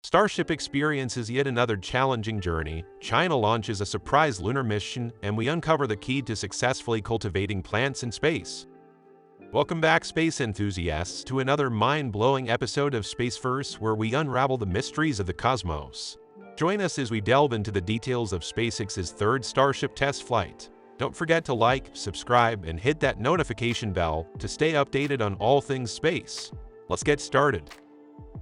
Starship experiences yet another challenging journey. China launches a surprise lunar mission, and we uncover the key to successfully cultivating plants in space. Welcome back, space enthusiasts, to another mind-blowing episode of Spaceverse, where we unravel the mysteries of the cosmos. Join us as we delve into the details of SpaceX's third Starship test flight. Don't forget to like, subscribe, and hit that notification bell to stay updated on all things space. Let's get started.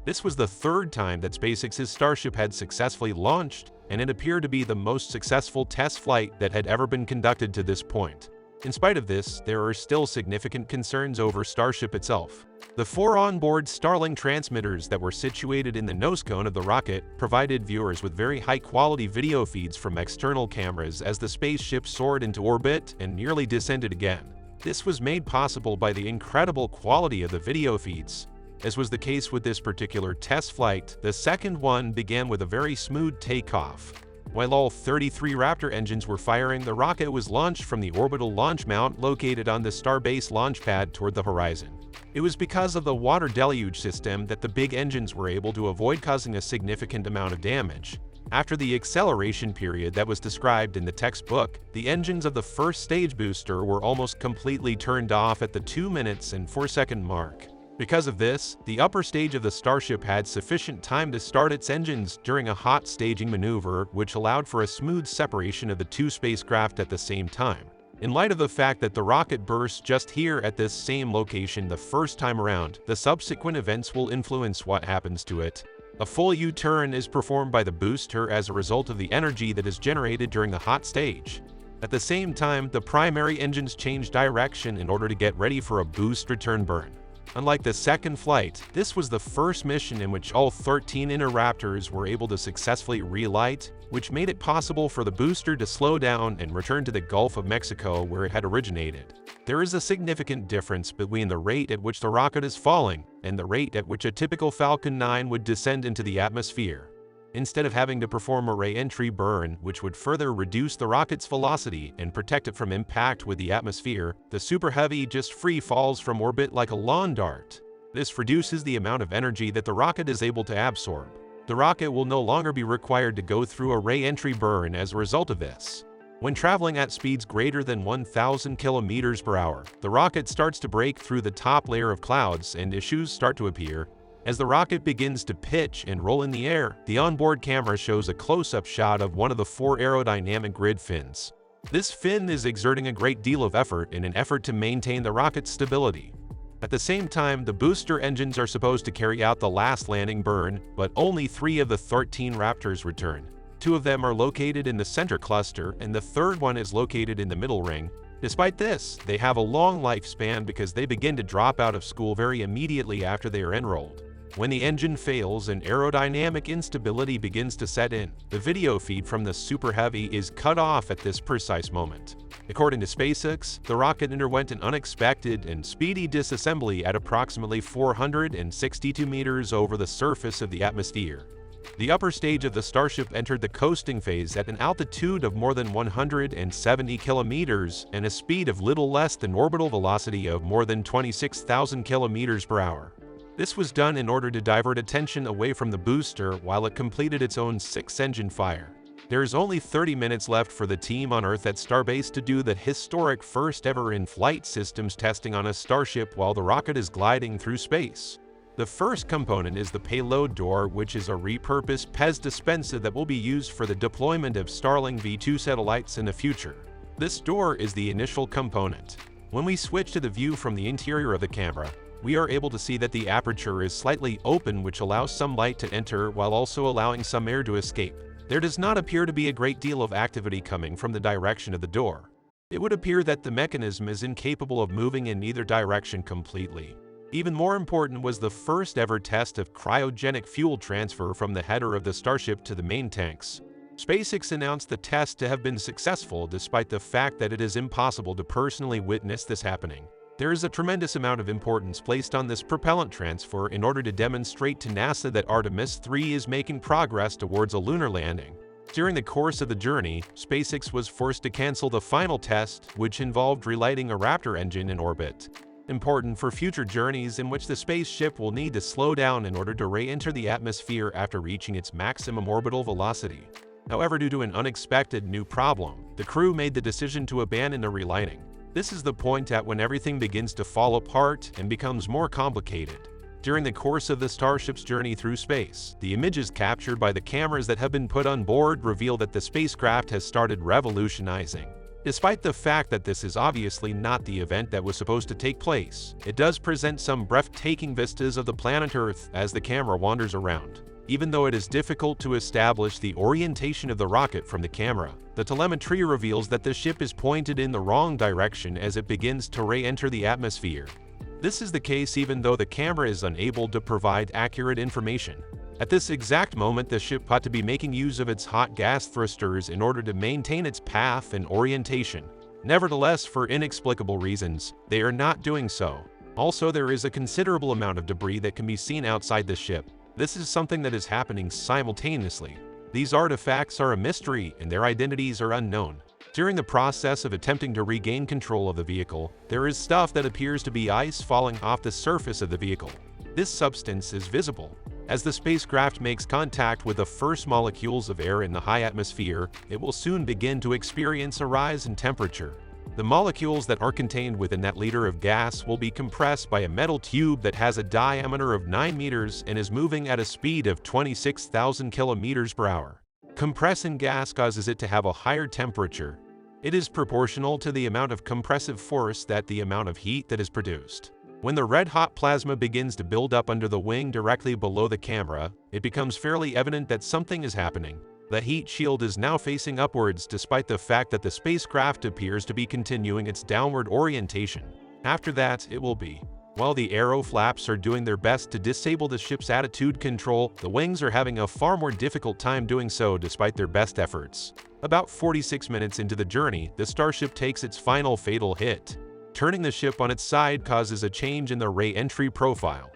This was the third time that SpaceX's Starship had successfully launched, and it appeared to be the most successful test flight that had ever been conducted to this point. In spite of this, there are still significant concerns over Starship itself. The 4 onboard Starlink transmitters that were situated in the nose cone of the rocket provided viewers with very high-quality video feeds from external cameras as the spaceship soared into orbit and nearly descended again. This was made possible by the incredible quality of the video feeds. As was the case with this particular test flight, the second one began with a very smooth takeoff. While all 33 Raptor engines were firing, the rocket was launched from the orbital launch mount located on the Starbase launch pad toward the horizon. It was because of the water deluge system that the big engines were able to avoid causing a significant amount of damage. After the acceleration period that was described in the textbook, the engines of the first stage booster were almost completely turned off at the 2 minutes and 4-second mark. Because of this, the upper stage of the Starship had sufficient time to start its engines during a hot staging maneuver, which allowed for a smooth separation of the two spacecraft at the same time. In light of the fact that the rocket burst just here at this same location the first time around, the subsequent events will influence what happens to it. A full U-turn is performed by the booster as a result of the energy that is generated during the hot stage. At the same time, the primary engines change direction in order to get ready for a boost return burn. Unlike the second flight, this was the first mission in which all 13 inner Raptors were able to successfully relight, which made it possible for the booster to slow down and return to the Gulf of Mexico where it had originated. There is a significant difference between the rate at which the rocket is falling and the rate at which a typical Falcon 9 would descend into the atmosphere. Instead of having to perform a reentry burn, which would further reduce the rocket's velocity and protect it from impact with the atmosphere, the Super Heavy just free falls from orbit like a lawn dart. This reduces the amount of energy that the rocket is able to absorb. The rocket will no longer be required to go through a reentry burn as a result of this. When traveling at speeds greater than 1,000 kilometers per hour, the rocket starts to break through the top layer of clouds and issues start to appear. As the rocket begins to pitch and roll in the air, the onboard camera shows a close-up shot of one of the 4 aerodynamic grid fins. This fin is exerting a great deal of effort in an effort to maintain the rocket's stability. At the same time, the booster engines are supposed to carry out the last landing burn, but only 3 of the 13 Raptors return. 2 of them are located in the center cluster, and the third one is located in the middle ring. Despite this, they have a long lifespan because they begin to drop out of school very immediately after they are enrolled. When the engine fails and aerodynamic instability begins to set in, the video feed from the Super Heavy is cut off at this precise moment. According to SpaceX, the rocket underwent an unexpected and speedy disassembly at approximately 462 meters over the surface of the atmosphere. The upper stage of the Starship entered the coasting phase at an altitude of more than 170 kilometers and a speed of little less than orbital velocity of more than 26,000 kilometers per hour. This was done in order to divert attention away from the booster while it completed its own 6-engine fire. There is only 30 minutes left for the team on Earth at Starbase to do the historic first-ever in-flight systems testing on a Starship while the rocket is gliding through space. The first component is the payload door, which is a repurposed PEZ dispenser that will be used for the deployment of Starlink V2 satellites in the future. This door is the initial component. When we switch to the view from the interior of the camera, we are able to see that the aperture is slightly open, which allows some light to enter while also allowing some air to escape. There does not appear to be a great deal of activity coming from the direction of the door. It would appear that the mechanism is incapable of moving in either direction completely. Even more important was the first ever test of cryogenic fuel transfer from the header of the Starship to the main tanks. SpaceX announced the test to have been successful despite the fact that it is impossible to personally witness this happening. There is a tremendous amount of importance placed on this propellant transfer in order to demonstrate to NASA that Artemis 3 is making progress towards a lunar landing. During the course of the journey, SpaceX was forced to cancel the final test, which involved relighting a Raptor engine in orbit. important for future journeys in which the spaceship will need to slow down in order to re-enter the atmosphere after reaching its maximum orbital velocity. However, due to an unexpected new problem, the crew made the decision to abandon the relighting. This is the point at when everything begins to fall apart and becomes more complicated. During the course of the Starship's journey through space, the images captured by the cameras that have been put on board reveal that the spacecraft has started revolutionizing. Despite the fact that this is obviously not the event that was supposed to take place, it does present some breathtaking vistas of the planet Earth as the camera wanders around. Even though it is difficult to establish the orientation of the rocket from the camera, the telemetry reveals that the ship is pointed in the wrong direction as it begins to re-enter the atmosphere. This is the case even though the camera is unable to provide accurate information. At this exact moment, the ship ought to be making use of its hot gas thrusters in order to maintain its path and orientation. Nevertheless, for inexplicable reasons, they are not doing so. Also, there is a considerable amount of debris that can be seen outside the ship. This is something that is happening simultaneously. These artifacts are a mystery and their identities are unknown. During the process of attempting to regain control of the vehicle, there is stuff that appears to be ice falling off the surface of the vehicle. This substance is visible. As the spacecraft makes contact with the first molecules of air in the high atmosphere, it will soon begin to experience a rise in temperature. The molecules that are contained within that liter of gas will be compressed by a metal tube that has a diameter of 9 meters and is moving at a speed of 26,000 kilometers per hour. Compressing gas causes it to have a higher temperature. It is proportional to the amount of compressive force that the amount of heat that is produced. When the red-hot plasma begins to build up under the wing directly below the camera, it becomes fairly evident that something is happening. The heat shield is now facing upwards despite the fact that the spacecraft appears to be continuing its downward orientation. After that, it will be. While the aero flaps are doing their best to disable the ship's attitude control, the wings are having a far more difficult time doing so despite their best efforts. About 46 minutes into the journey, the Starship takes its final fatal hit. Turning the ship on its side causes a change in the re-entry profile.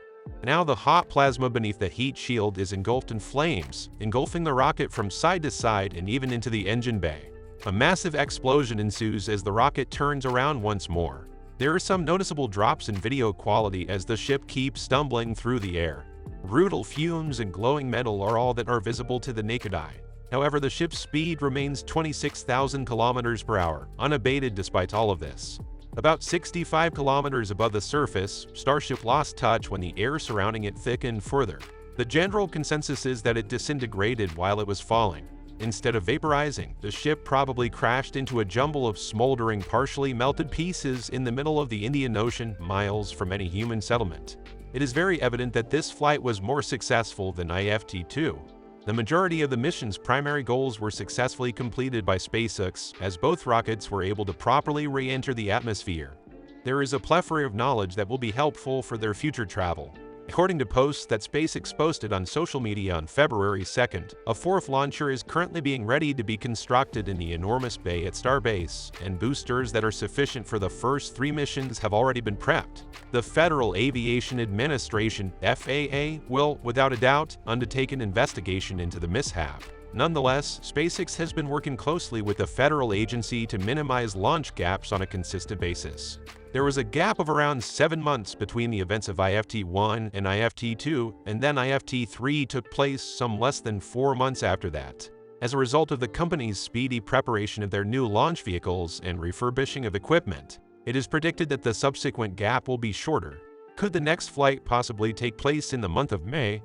Now the hot plasma beneath the heat shield is engulfed in flames, engulfing the rocket from side to side and even into the engine bay. A massive explosion ensues as the rocket turns around once more. There are some noticeable drops in video quality as the ship keeps stumbling through the air. Brutal fumes and glowing metal are all that are visible to the naked eye. However, the ship's speed remains 26,000 kilometers per hour, unabated despite all of this. About 65 kilometers above the surface, Starship lost touch when the air surrounding it thickened further. The general consensus is that it disintegrated while it was falling. Instead of vaporizing, the ship probably crashed into a jumble of smoldering, partially melted pieces in the middle of the Indian Ocean, miles from any human settlement. It is very evident that this flight was more successful than IFT-2. The majority of the mission's primary goals were successfully completed by SpaceX, as both rockets were able to properly re-enter the atmosphere. There is a plethora of knowledge that will be helpful for their future travel. According to posts that SpaceX posted on social media on February 2nd, a fourth launcher is currently being ready to be constructed in the enormous bay at Starbase, and boosters that are sufficient for the first 3 missions have already been prepped. The Federal Aviation Administration, FAA, will, without a doubt, undertake an investigation into the mishap. Nonetheless, SpaceX has been working closely with the federal agency to minimize launch gaps on a consistent basis. There was a gap of around 7 months between the events of IFT-1 and IFT-2, and then IFT-3 took place some less than 4 months after that. As a result of the company's speedy preparation of their new launch vehicles and refurbishing of equipment, it is predicted that the subsequent gap will be shorter. Could the next flight possibly take place in the month of May?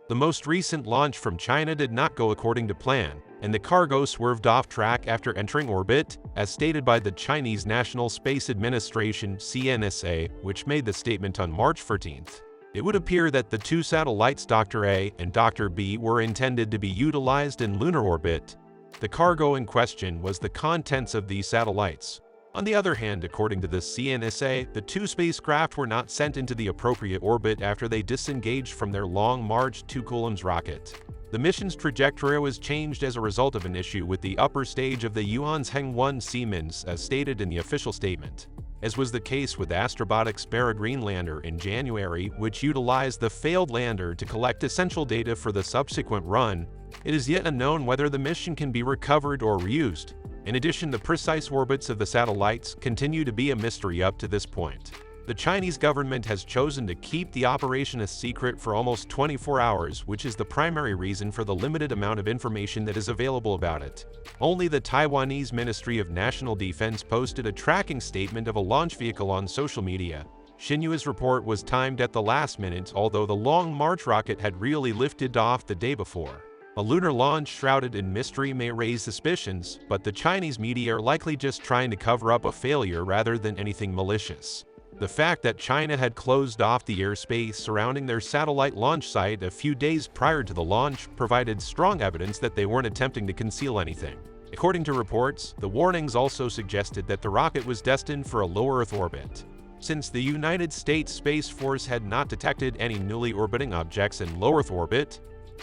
The most recent launch from China did not go according to plan, and the cargo swerved off track after entering orbit, as stated by the Chinese National Space Administration (CNSA), which made the statement on March 14th. It would appear that the 2 satellites Dr. A and Dr. B were intended to be utilized in lunar orbit. The cargo in question was the contents of these satellites. On the other hand, according to the CNSA, the 2 spacecraft were not sent into the appropriate orbit after they disengaged from their Long March 2 Coulombs rocket. The mission's trajectory was changed as a result of an issue with the upper stage of the Yuanzheng-1 Siemens, as stated in the official statement. As was the case with Astrobotic's Peregrine lander in January, which utilized the failed lander to collect essential data for the subsequent run, it is yet unknown whether the mission can be recovered or reused. In addition, the precise orbits of the satellites continue to be a mystery up to this point. The Chinese government has chosen to keep the operation a secret for almost 24 hours, which is the primary reason for the limited amount of information that is available about it. Only the Taiwanese Ministry of National Defense posted a tracking statement of a launch vehicle on social media. Xinhua's report was timed at the last minute, although the Long March rocket had really lifted off the day before. A lunar launch shrouded in mystery may raise suspicions, but the Chinese media are likely just trying to cover up a failure rather than anything malicious. The fact that China had closed off the airspace surrounding their satellite launch site a few days prior to the launch provided strong evidence that they weren't attempting to conceal anything. According to reports, the warnings also suggested that the rocket was destined for a low Earth orbit. Since the United States Space Force had not detected any newly orbiting objects in low Earth orbit,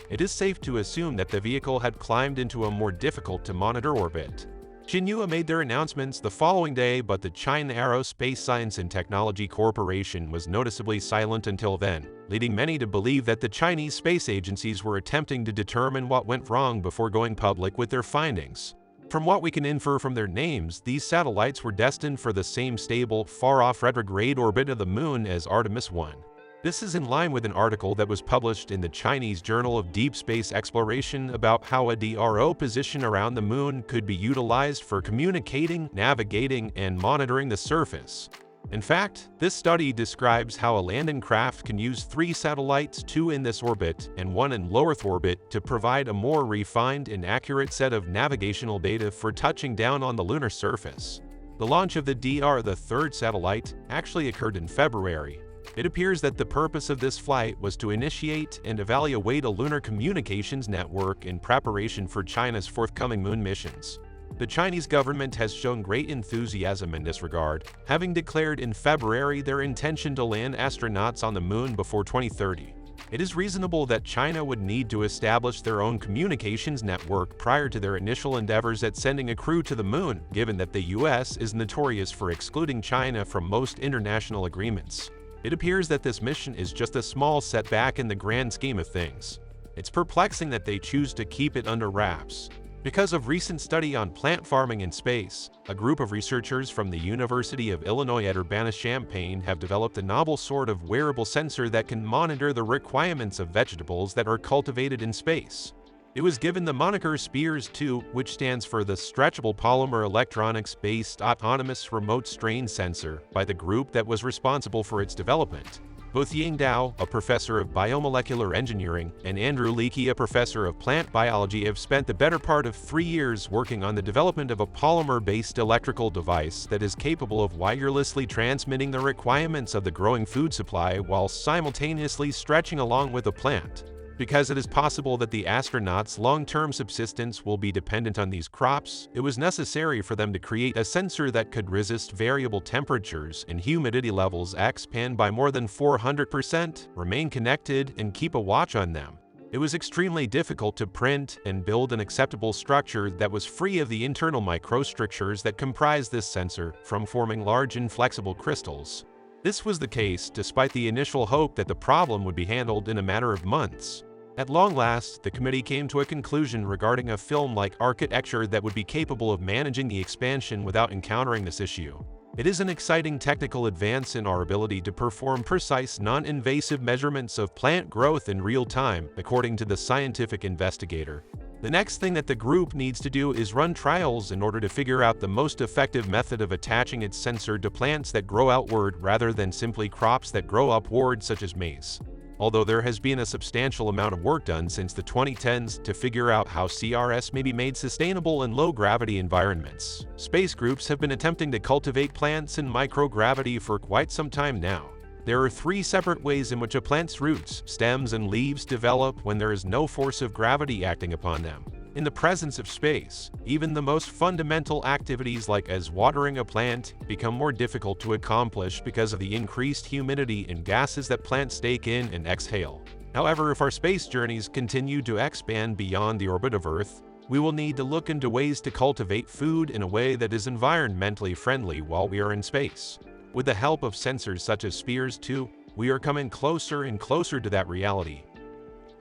it is safe to assume that the vehicle had climbed into a more difficult-to-monitor orbit. Xinhua made their announcements the following day, but the China Aerospace Science and Technology Corporation was noticeably silent until then, leading many to believe that the Chinese space agencies were attempting to determine what went wrong before going public with their findings. From what we can infer from their names, these satellites were destined for the same stable, far-off retrograde orbit of the Moon as Artemis 1. This is in line with an article that was published in the Chinese Journal of Deep Space Exploration about how a DRO position around the Moon could be utilized for communicating, navigating, and monitoring the surface. In fact, this study describes how a landing craft can use 3 satellites, 2 in this orbit and 1 in low Earth orbit, to provide a more refined and accurate set of navigational data for touching down on the lunar surface. The launch of the the third satellite, actually occurred in February. It appears that the purpose of this flight was to initiate and evaluate a lunar communications network in preparation for China's forthcoming moon missions. The Chinese government has shown great enthusiasm in this regard, having declared in February their intention to land astronauts on the moon before 2030. It is reasonable that China would need to establish their own communications network prior to their initial endeavors at sending a crew to the moon, given that the US is notorious for excluding China from most international agreements. It appears that this mission is just a small setback in the grand scheme of things. It's perplexing that they choose to keep it under wraps. Because of recent study on plant farming in space, a group of researchers from the University of Illinois at Urbana-Champaign have developed a novel sort of wearable sensor that can monitor the requirements of vegetables that are cultivated in space. It was given the moniker SPEARS 2, which stands for the Stretchable Polymer Electronics-Based Autonomous Remote Strain Sensor, by the group that was responsible for its development. Both Ying Dao, a professor of biomolecular engineering, and Andrew Leakey, a professor of plant biology, have spent the better part of 3 years working on the development of a polymer-based electrical device that is capable of wirelessly transmitting the requirements of the growing food supply while simultaneously stretching along with the plant. Because it is possible that the astronauts' long-term subsistence will be dependent on these crops, it was necessary for them to create a sensor that could resist variable temperatures and humidity levels expand by more than 400%, remain connected, and keep a watch on them. It was extremely difficult to print and build an acceptable structure that was free of the internal microstructures that comprise this sensor from forming large inflexible crystals. This was the case despite the initial hope that the problem would be handled in a matter of months. At long last, the committee came to a conclusion regarding a film-like architecture that would be capable of managing the expansion without encountering this issue. It is an exciting technical advance in our ability to perform precise, non-invasive measurements of plant growth in real time, according to the scientific investigator. The next thing that the group needs to do is run trials in order to figure out the most effective method of attaching its sensor to plants that grow outward rather than simply crops that grow upward, such as maize. Although there has been a substantial amount of work done since the 2010s to figure out how CRS may be made sustainable in low-gravity environments, space groups have been attempting to cultivate plants in microgravity for quite some time now. There are 3 separate ways in which a plant's roots, stems, and leaves develop when there is no force of gravity acting upon them. In the presence of space, even the most fundamental activities like as watering a plant become more difficult to accomplish because of the increased humidity and gases that plants take in and exhale. However, if our space journeys continue to expand beyond the orbit of Earth, we will need to look into ways to cultivate food in a way that is environmentally friendly while we are in space. With the help of sensors such as SPEARS 2, we are coming closer and closer to that reality.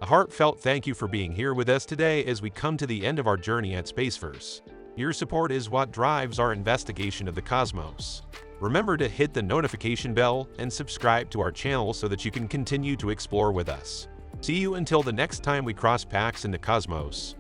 A heartfelt thank you for being here with us today as we come to the end of our journey at Spaceverse. Your support is what drives our investigation of the cosmos. Remember to hit the notification bell and subscribe to our channel so that you can continue to explore with us. See you until the next time we cross paths in the cosmos.